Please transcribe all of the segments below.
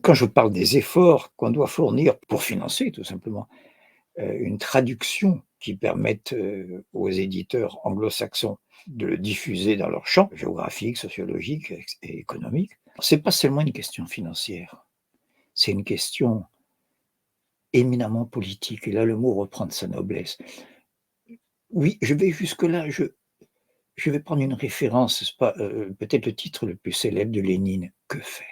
Quand je parle des efforts qu'on doit fournir pour financer tout simplement, une traduction qui permette, aux éditeurs anglo-saxons de le diffuser dans leur champ géographique, sociologique et économique, c'est pas seulement une question financière, c'est une question éminemment politique et là le mot reprend de sa noblesse. Oui, je vais jusque-là, je vais prendre une référence, c'est pas, peut-être le titre le plus célèbre de Lénine: «Que faire?»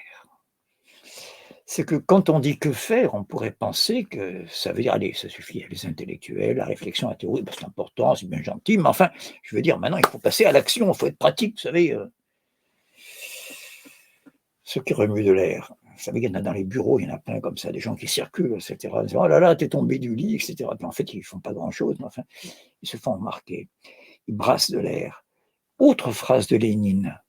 C'est que quand on dit «que faire?», on pourrait penser que ça veut dire: «Allez, ça suffit, les intellectuels, la réflexion, la théorie, bah, c'est important, c'est bien gentil, mais enfin, je veux dire maintenant il faut passer à l'action, il faut être pratique, vous savez, ceux qui remuent de l'air». Vous savez, il y en a dans les bureaux, il y en a plein comme ça, des gens qui circulent et cetera, en disant: «Oh là là, tu es tombé du lit» et cetera. Puis en fait, ils font pas grand chose, mais enfin, ils se font remarquer, ils brassent de l'air. Autre phrase de Lénine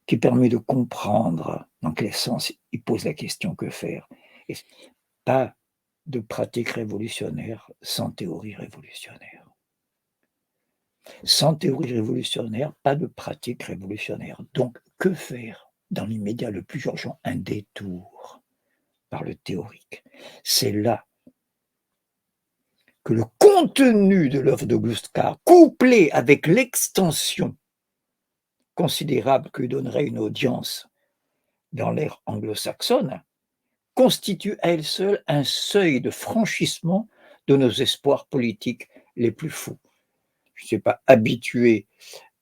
qui permet de comprendre dans quel sens il pose la question: «Que faire?» Et pas de pratique révolutionnaire sans théorie révolutionnaire. Sans théorie révolutionnaire, pas de pratique révolutionnaire. Donc, que faire? Dans l'immédiat le plus urgent, un détour par le théorique. C'est là que le contenu de l'œuvre de Gluskar, couplé avec l'extension considérable que donnerait une audience dans l'ère anglo-saxonne, constitue à elle seule un seuil de franchissement de nos espoirs politiques les plus fous. Je ne suis pas habitué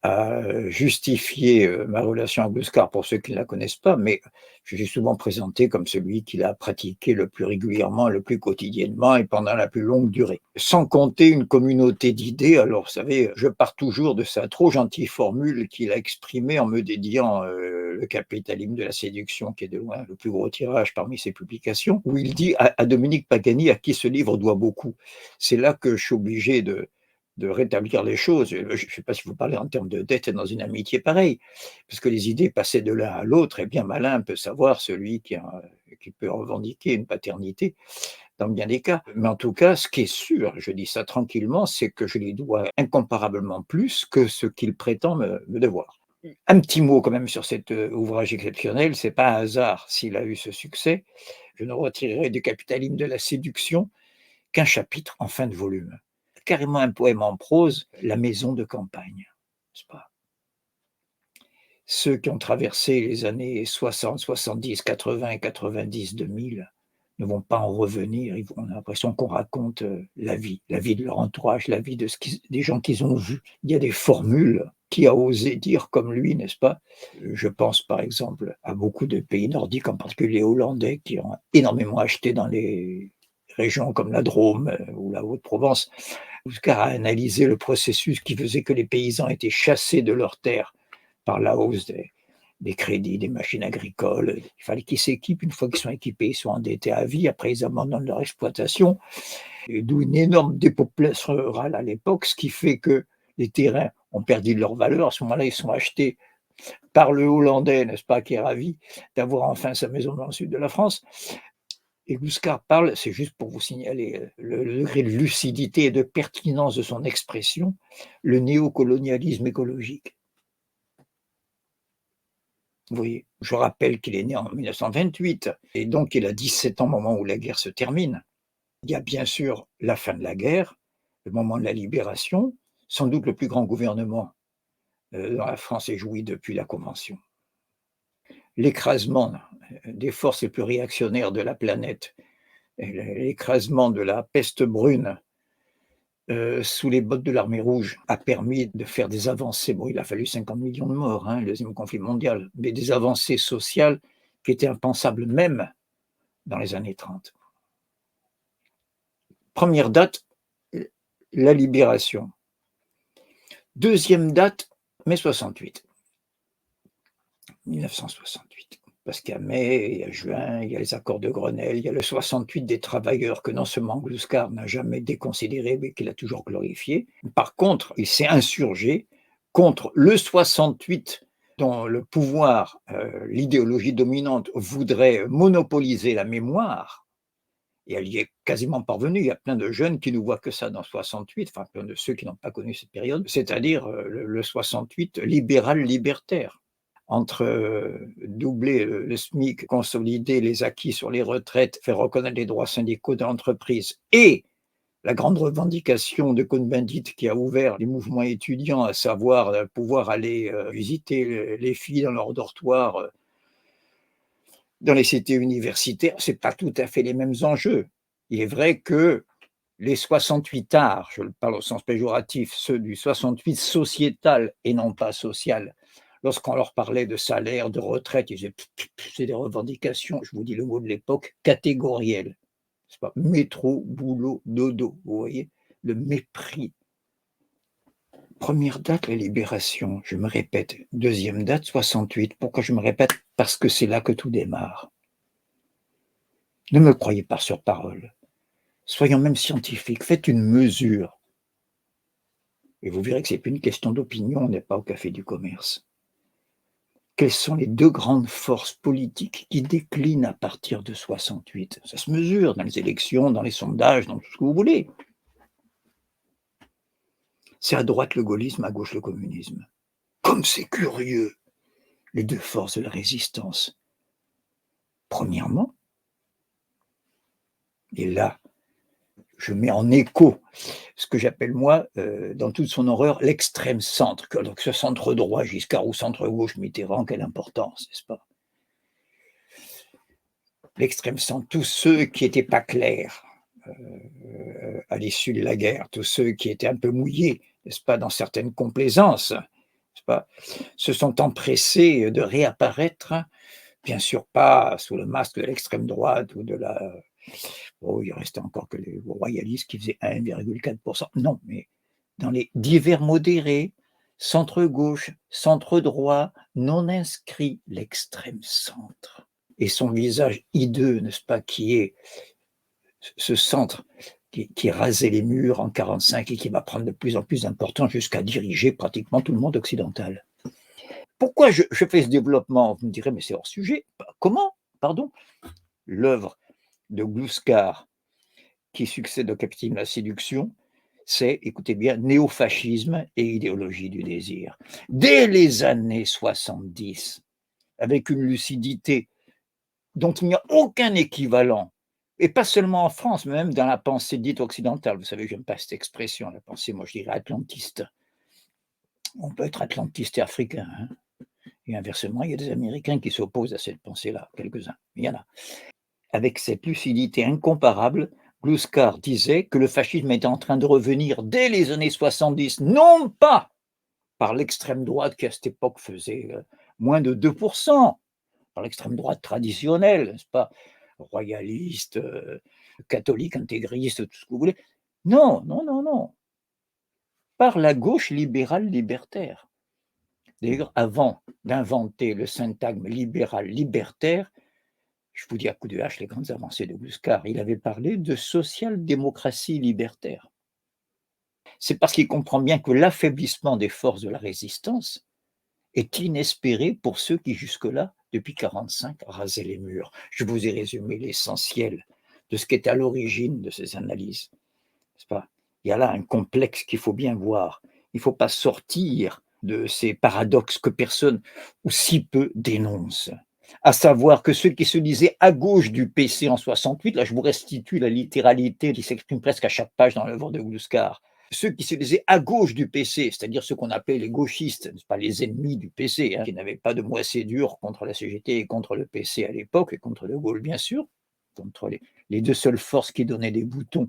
à justifier, ma relation à Gluskar pour ceux qui ne la connaissent pas, mais je suis souvent présenté comme celui qui l'a pratiqué le plus régulièrement, le plus quotidiennement et pendant la plus longue durée. Sans compter une communauté d'idées, alors vous savez, je pars toujours de sa trop gentille formule qu'il a exprimée en me dédiant, Le capitalisme de la séduction, qui est de loin le plus gros tirage parmi ses publications, où il dit à Dominique Pagani, à qui ce livre doit beaucoup. C'est là que je suis obligé de rétablir les choses. Je ne sais pas si vous parlez en termes de dette dans une amitié pareille, parce que les idées passaient de l'un à l'autre, et bien malin peut savoir celui qui peut revendiquer une paternité dans bien des cas. Mais en tout cas, ce qui est sûr, je dis ça tranquillement, c'est que je lui dois incomparablement plus que ce qu'il prétend me devoir. Un petit mot quand même sur cet ouvrage exceptionnel, c'est pas un hasard s'il a eu ce succès. Je ne retirerai du capitalisme de la séduction qu'un chapitre en fin de volume. Carrément un poème en prose, La maison de campagne, n'est-ce pas? Ceux qui ont traversé les années 60, 70, 80 et 90, 2000 ne vont pas en revenir. On a l'impression qu'on raconte la vie de leur entourage, la vie des gens qu'ils ont vus. Il y a des formules qui a osé dire comme lui, n'est-ce pas? Je pense par exemple à beaucoup de pays nordiques, en particulier les Hollandais, qui ont énormément acheté dans les régions comme la Drôme ou la Haute-Provence. Bouscard a analysé le processus qui faisait que les paysans étaient chassés de leurs terres par la hausse des crédits, des machines agricoles. Il fallait qu'ils s'équipent. Une fois qu'ils sont équipés, ils sont endettés à vie. Après, ils abandonnent leur exploitation. Et d'où une énorme dépopulation rurale à l'époque, ce qui fait que les terrains ont perdu de leur valeur. À ce moment-là, ils sont achetés par le Hollandais, n'est-ce pas, qui est ravi d'avoir enfin sa maison dans le sud de la France. Et Bouscard parle, c'est juste pour vous signaler le degré de lucidité et de pertinence de son expression, le néocolonialisme écologique. Vous voyez, je rappelle qu'il est né en 1928 et donc il a 17 ans au moment où la guerre se termine. Il y a bien sûr la fin de la guerre, le moment de la libération, sans doute le plus grand gouvernement dont la France ait joui depuis la Convention. L'écrasement des forces les plus réactionnaires de la planète, l'écrasement de la peste brune sous les bottes de l'armée rouge a permis de faire des avancées. Bon, il a fallu 50 millions de morts, hein, le deuxième conflit mondial, mais des avancées sociales qui étaient impensables même dans les années 30. Première date, la libération. Deuxième date, mai 68, 1968. Parce qu'il y a mai, il y a juin, il y a les accords de Grenelle, il y a le 68 des travailleurs que non seulement Gluskar n'a jamais déconsidéré, mais qu'il a toujours glorifié. Par contre, il s'est insurgé contre le 68 dont le pouvoir, l'idéologie dominante voudrait monopoliser la mémoire, et elle y est quasiment parvenue. Il y a plein de jeunes qui ne voient que ça dans 68, enfin plein de ceux qui n'ont pas connu cette période, c'est-à-dire le 68 libéral libertaire. entre doubler le SMIC, consolider les acquis sur les retraites, faire reconnaître les droits syndicaux de l'entreprise et la grande revendication de Cohn-Bendit qui a ouvert les mouvements étudiants, à savoir pouvoir aller visiter les filles dans leur dortoir dans les cités universitaires, ce n'est pas tout à fait les mêmes enjeux. Il est vrai que les 68 arts, je le parle au sens péjoratif, ceux du 68 sociétal et non pas social, lorsqu'on leur parlait de salaire, de retraite, ils disaient c'est des revendications, je vous dis le mot de l'époque, catégorielles. C'est pas métro, boulot, dodo, vous voyez le mépris. Première date, la libération, je me répète. Deuxième date, 68. Pourquoi je me répète? Parce que c'est là que tout démarre. Ne me croyez pas sur parole. Soyons même scientifiques, faites une mesure. Et vous verrez que ce n'est plus une question d'opinion, on n'est pas au café du commerce. Quelles sont les deux grandes forces politiques qui déclinent à partir de 68? Ça se mesure dans les élections, dans les sondages, dans tout ce que vous voulez. C'est à droite le gaullisme, à gauche le communisme. Comme c'est curieux, les deux forces de la résistance. Premièrement, et là, je mets en écho ce que j'appelle moi, dans toute son horreur, l'extrême centre. Donc ce centre droit, Giscard, ou centre gauche, Mitterrand, quelle importance, n'est-ce pas? L'extrême centre, tous ceux qui n'étaient pas clairs à l'issue de la guerre, tous ceux qui étaient un peu mouillés, n'est-ce pas, dans certaines complaisances, n'est-ce pas, se sont empressés de réapparaître, bien sûr pas sous le masque de l'extrême droite ou de la... Oh, il restait encore que les royalistes qui faisaient 1,4%. Non, mais dans les divers modérés, centre-gauche, centre-droit, non inscrits, l'extrême centre. Et son visage hideux, n'est-ce pas, qui est ce centre qui rasait les murs en 1945 et qui va prendre de plus en plus d'importance jusqu'à diriger pratiquement tout le monde occidental. Pourquoi je fais ce développement? Vous me direz, mais c'est hors sujet. Comment? Pardon? L'œuvre de Gluskar, qui succède au Capitaine de la séduction, c'est, écoutez bien, néofascisme et idéologie du désir. Dès les années 70, avec une lucidité dont il n'y a aucun équivalent, et pas seulement en France, mais même dans la pensée dite occidentale. Vous savez, j'aime pas cette expression, la pensée, moi je dirais atlantiste. On peut être atlantiste et africain, hein, et inversement, il y a des Américains qui s'opposent à cette pensée-là, quelques-uns, il y en a. Avec cette lucidité incomparable, Gluskar disait que le fascisme était en train de revenir dès les années 70, non pas par l'extrême droite qui à cette époque faisait moins de 2%, par l'extrême droite traditionnelle, n'est-ce pas, royaliste, catholique, intégriste, tout ce que vous voulez. Non, non, non, non. Par la gauche libérale libertaire. D'ailleurs, avant d'inventer le syntagme libéral libertaire, je vous dis à coup de hache les grandes avancées de Gluskar, il avait parlé de social-démocratie libertaire. C'est parce qu'il comprend bien que l'affaiblissement des forces de la résistance est inespéré pour ceux qui jusque-là, depuis 1945, rasaient les murs. Je vous ai résumé l'essentiel de ce qui est à l'origine de ces analyses. N'est-ce pas? Il y a là un complexe qu'il faut bien voir. Il ne faut pas sortir de ces paradoxes que personne ou si peu dénonce. À savoir que ceux qui se disaient à gauche du PC en 68, là je vous restitue la littéralité qui s'exprime presque à chaque page dans l'œuvre de Gluskar, ceux qui se disaient à gauche du PC, c'est-à-dire ceux qu'on appelait les gauchistes, pas les ennemis du PC, hein, qui n'avaient pas de moissédure contre la CGT et contre le PC à l'époque, et contre De Gaulle bien sûr, contre les deux seules forces qui donnaient des boutons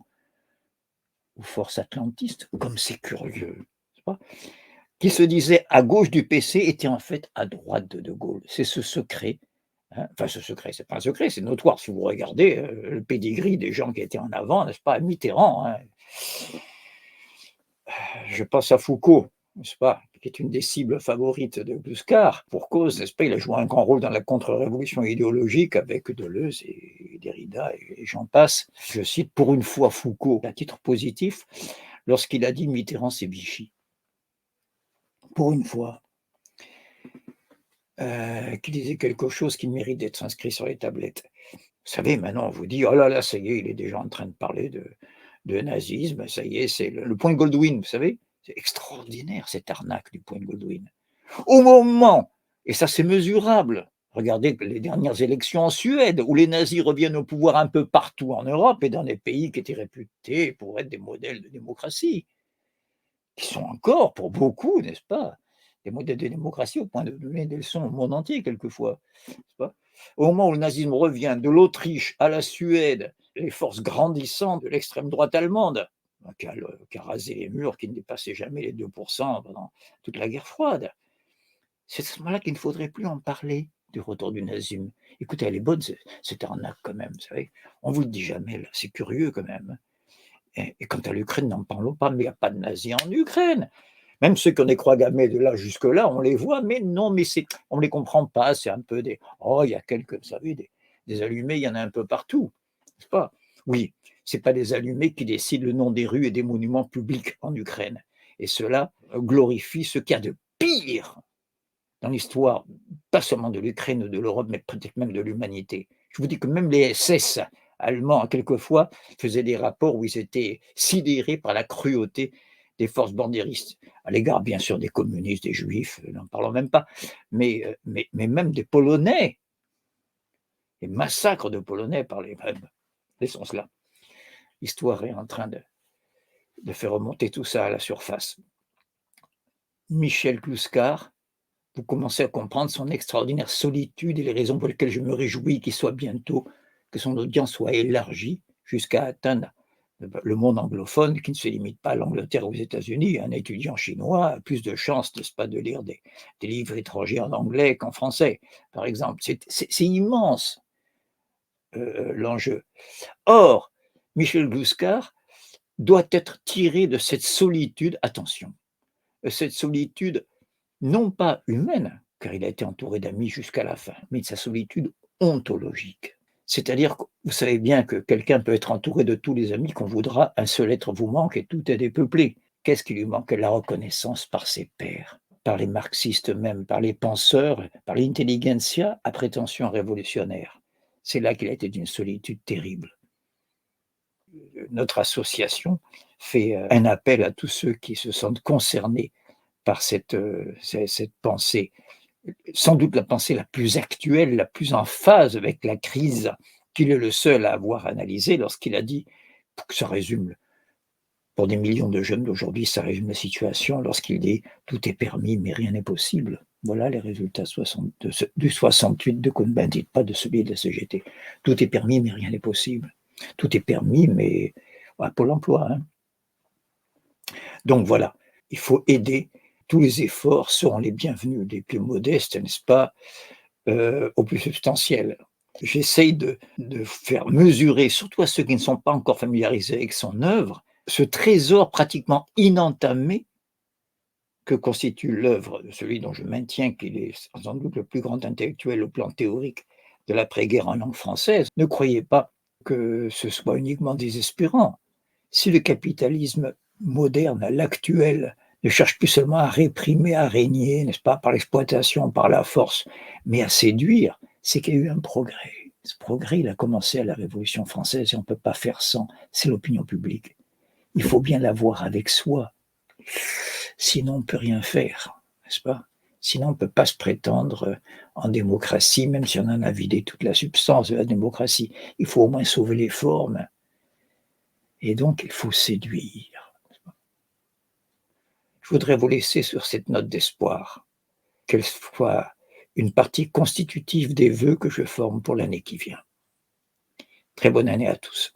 aux forces atlantistes, comme c'est curieux, pas, qui se disaient à gauche du PC étaient en fait à droite de De Gaulle. C'est ce secret. Hein, enfin, ce secret, c'est pas un secret, c'est notoire. Si vous regardez le pédigree des gens qui étaient en avant, n'est-ce pas, Mitterrand, hein, je pense à Foucault, n'est-ce pas, qui est une des cibles favorites de Gluskar, pour cause, n'est-ce pas, il a joué un grand rôle dans la contre-révolution idéologique avec Deleuze et Derrida et j'en passe. Je cite pour une fois Foucault, à titre positif, lorsqu'il a dit Mitterrand c'est Vichy. Pour une fois, qui disait quelque chose qui mérite d'être inscrit sur les tablettes. Vous savez, maintenant on vous dit, oh là là, ça y est, il est déjà en train de parler de nazisme, ça y est, c'est le point Goldwyn, vous savez. C'est extraordinaire cette arnaque du point Goldwyn. Au moment Et ça, c'est mesurable. Regardez les dernières élections en Suède, où les nazis reviennent au pouvoir un peu partout en Europe et dans des pays qui étaient réputés pour être des modèles de démocratie, qui sont encore, pour beaucoup, n'est-ce pas, des modèles de démocratie au point de donner des leçons au monde entier quelquefois, n'est-ce pas? Au moment où le nazisme revient de l'Autriche à la Suède, les forces grandissantes de l'extrême droite allemande, qui a rasé les murs, qui ne dépassaient jamais les 2 pendant toute la guerre froide. C'est à ce moment-là qu'il ne faudrait plus en parler du retour du nazisme. Écoutez, elle est bonne, cette arnaque quand même, vous savez. On vous le dit jamais, là, c'est curieux quand même. Et quant à l'Ukraine, n'en parlons pas, mais il n'y a pas de nazis en Ukraine. Même ceux qu'on est croix gammés de là jusque-là, on les voit, mais non, mais on ne les comprend pas. C'est un peu des. Oh, il y a quelques, vous savez, des allumés, il y en a un peu partout. N'est-ce pas? Oui, ce n'est pas des allumés qui décident le nom des rues et des monuments publics en Ukraine. Et cela glorifie ce qu'il y a de pire dans l'histoire, pas seulement de l'Ukraine ou de l'Europe, mais peut-être même de l'humanité. Je vous dis que même les SS allemands, quelquefois, faisaient des rapports où ils étaient sidérés par la cruauté des forces bandéristes, à l'égard, bien sûr, des communistes, des juifs, n'en parlons même pas, mais même des Polonais, les massacres de Polonais par les mêmes. Laissons cela. L'histoire est en train de faire remonter tout ça à la surface. Michel Kluskar, vous commencez à comprendre son extraordinaire solitude et les raisons pour lesquelles je me réjouis qu'il soit bientôt, que son audience soit élargie jusqu'à atteindre le monde anglophone qui ne se limite pas à l'Angleterre ou aux États-Unis. Un étudiant chinois a plus de chances, n'est-ce pas, de lire des livres étrangers en anglais qu'en français, par exemple. C'est immense l'enjeu. Or, Michel Gluskar doit être tiré de cette solitude, attention, cette solitude non pas humaine, car il a été entouré d'amis jusqu'à la fin, mais de sa solitude ontologique. C'est-à-dire que vous savez bien que quelqu'un peut être entouré de tous les amis qu'on voudra, un seul être vous manque et tout est dépeuplé. Qu'est-ce qui lui manque? La reconnaissance par ses pairs, par les marxistes même, par les penseurs, par l'intelligentsia à prétention révolutionnaire. C'est là qu'il a été d'une solitude terrible. Notre association fait un appel à tous ceux qui se sentent concernés par cette pensée, sans doute la pensée la plus actuelle, la plus en phase avec la crise qu'il est le seul à avoir analysée lorsqu'il a dit, pour que ça résume, pour des millions de jeunes d'aujourd'hui, ça résume la situation, lorsqu'il dit « tout est permis mais rien n'est possible ». Voilà les résultats du 68 de Cohn-Bendit, pas de celui de la CGT. Tout est permis mais rien n'est possible. Tout est permis mais à Pôle emploi. Hein. Donc voilà, il faut aider. Tous les efforts seront les bienvenus, des plus modestes, n'est-ce pas, aux plus substantiels. J'essaye de faire mesurer, surtout à ceux qui ne sont pas encore familiarisés avec son œuvre, ce trésor pratiquement inentamé que constitue l'œuvre de celui dont je maintiens qu'il est sans doute le plus grand intellectuel au plan théorique de l'après-guerre en langue française. Ne croyez pas que ce soit uniquement désespérant. Si le capitalisme moderne, l'actuel, ne cherche plus seulement à réprimer, à régner, n'est-ce pas, par l'exploitation, par la force, mais à séduire, c'est qu'il y a eu un progrès. Ce progrès, il a commencé à la Révolution française et on ne peut pas faire sans, c'est l'opinion publique. Il faut bien l'avoir avec soi, sinon on ne peut rien faire, n'est-ce pas? Sinon on ne peut pas se prétendre en démocratie, même si on en a vidé toute la substance de la démocratie. Il faut au moins sauver les formes. Et donc, il faut séduire. Je voudrais vous laisser sur cette note d'espoir, qu'elle soit une partie constitutive des vœux que je forme pour l'année qui vient. Très bonne année à tous.